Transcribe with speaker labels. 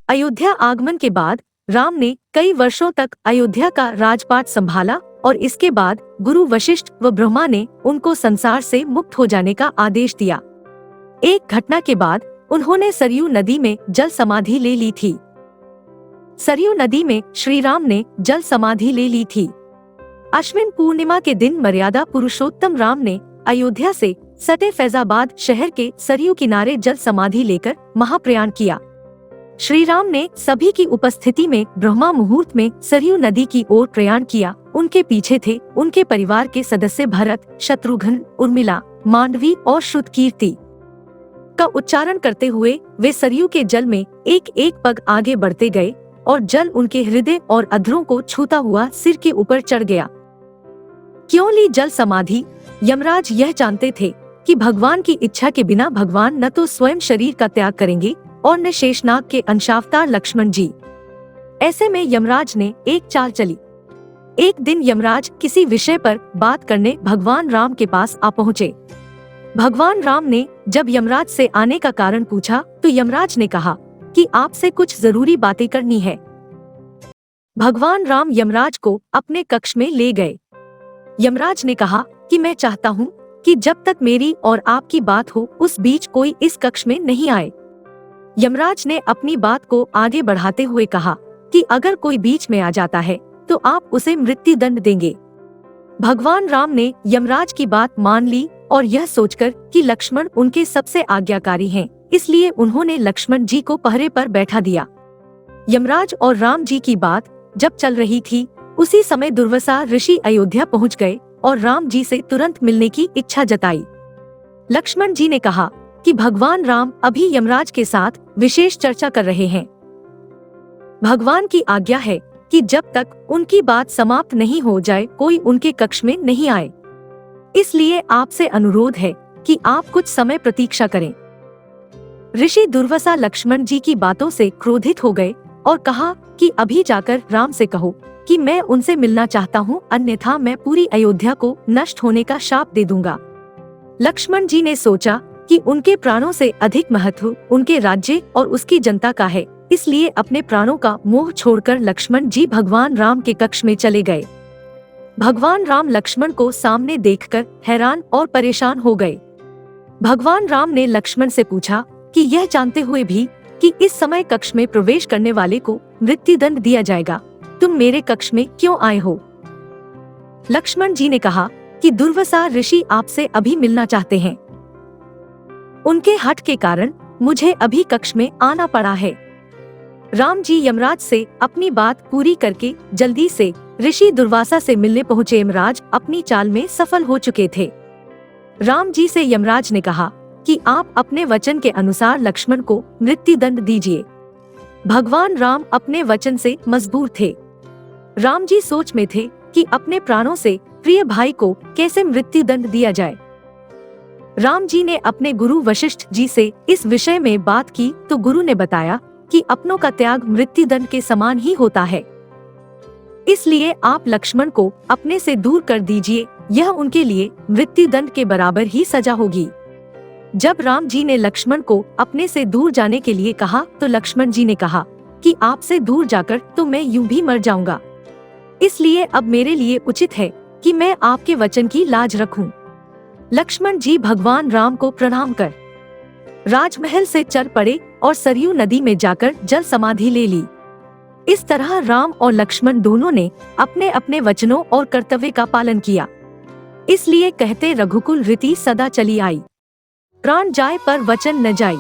Speaker 1: अयोध्या आगमन के बाद राम ने कई वर्षों तक अयोध्या का राजपाट संभाला और इसके बाद गुरु वशिष्ठ व ब्रह्मा ने उनको संसार से मुक्त हो जाने का आदेश दिया। एक घटना के बाद उन्होंने सरयू नदी में जल समाधि ले ली थी। सरयू नदी में श्री राम ने जल समाधि ले ली थी। अश्विन पूर्णिमा के दिन मर्यादा पुरुषोत्तम राम ने अयोध्या से सटे फैजाबाद शहर के सरयू किनारे जल समाधि लेकर महाप्रयाण किया। श्री राम ने सभी की उपस्थिति में ब्रह्मा मुहूर्त में सरयू नदी की ओर प्रयाण किया। उनके पीछे थे उनके परिवार के सदस्य भरत, शत्रुघ्न, उर्मिला, मांडवी और श्रुतकीर्ति का उच्चारण करते हुए वे सरयू के जल में एक एक पग आगे बढ़ते गए और जल उनके हृदय और अधरों को छूता हुआ सिर के ऊपर चढ़ गया। क्यों ली जल समाधि? यमराज यह जानते थे कि भगवान की इच्छा के बिना भगवान न तो स्वयं शरीर का त्याग करेंगे और न शेषनाग के अंशावतार लक्ष्मण जी। ऐसे में यमराज ने एक चाल चली। एक दिन यमराज किसी विषय पर बात करने भगवान राम के पास आ पहुँचे। भगवान राम ने जब यमराज से आने का कारण पूछा तो यमराज ने कहा कि आपसे कुछ जरूरी बातें करनी है। भगवान राम यमराज को अपने कक्ष में ले गए। यमराज ने कहा कि मैं चाहता हूँ कि जब तक मेरी और आपकी बात हो उस बीच कोई इस कक्ष में नहीं आए। यमराज ने अपनी बात को आगे बढ़ाते हुए कहा कि अगर कोई बीच में आ जाता है तो आप उसे मृत्यु दंड देंगे। भगवान राम ने यमराज की बात मान ली और यह सोचकर कि लक्ष्मण उनके सबसे आज्ञाकारी हैं, इसलिए उन्होंने लक्ष्मण जी को पहरे पर बैठा दिया। यमराज और राम जी की बात जब चल रही थी उसी समय दुर्वासा ऋषि अयोध्या पहुंच गए और राम जी से तुरंत मिलने की इच्छा जताई। लक्ष्मण जी ने कहा कि भगवान राम अभी यमराज के साथ विशेष चर्चा कर रहे हैं। भगवान की आज्ञा है कि जब तक उनकी बात समाप्त नहीं हो जाए कोई उनके कक्ष में नहीं आए। इसलिए आपसे अनुरोध है कि आप कुछ समय प्रतीक्षा करें। ऋषि दुर्वासा लक्ष्मण जी की बातों से क्रोधित हो गए और कहा कि अभी जाकर राम से कहो कि मैं उनसे मिलना चाहता हूँ, अन्यथा मैं पूरी अयोध्या को नष्ट होने का शाप दे दूंगा। लक्ष्मण जी ने सोचा कि उनके प्राणों से अधिक महत्व उनके राज्य और उसकी जनता का है, इसलिए अपने प्राणों का मोह छोड़कर लक्ष्मण जी भगवान राम के कक्ष में चले गए। भगवान राम लक्ष्मण को सामने देखकर हैरान और परेशान हो गए। भगवान राम ने लक्ष्मण से पूछा कि यह जानते हुए भी कि इस समय कक्ष में प्रवेश करने वाले को मृत्युदंड दिया जाएगा, तुम मेरे कक्ष में क्यों आए हो? लक्ष्मण जी ने कहा कि दुर्वासा ऋषि आपसे अभी मिलना चाहते हैं। उनके हठ के कारण मुझे अभी कक्ष में आना पड़ा है। राम जी यमराज से अपनी बात पूरी करके जल्दी से ऋषि दुर्वासा से मिलने पहुँचे। यमराज अपनी चाल में सफल हो चुके थे। राम जी से यमराज ने कहा कि आप अपने वचन के अनुसार लक्ष्मण को मृत्युदंड दीजिए। भगवान राम अपने वचन से मजबूर थे। राम जी सोच में थे कि अपने प्राणों से प्रिय भाई को कैसे मृत्युदंड दिया जाए। राम जी ने अपने गुरु वशिष्ठ जी से इस विषय में बात की तो गुरु ने बताया कि अपनों का त्याग मृत्युदंड के समान ही होता है, इसलिए आप लक्ष्मण को अपने से दूर कर दीजिए, यह उनके लिए मृत्युदंड के बराबर ही सजा होगी। जब राम जी ने लक्ष्मण को अपने से दूर जाने के लिए कहा तो लक्ष्मण जी ने कहा कि आपसे दूर जाकर तो मैं यूं भी मर जाऊंगा, इसलिए अब मेरे लिए उचित है कि मैं आपके वचन की लाज रखूं। लक्ष्मण जी भगवान राम को प्रणाम कर राजमहल से चल पड़े और सरयू नदी में जाकर जल समाधि ले ली। इस तरह राम और लक्ष्मण दोनों ने अपने अपने वचनों और कर्तव्य का पालन किया। इसलिए कहते रघुकुल रीति सदा चली आई, प्राण जाए पर वचन न जाए।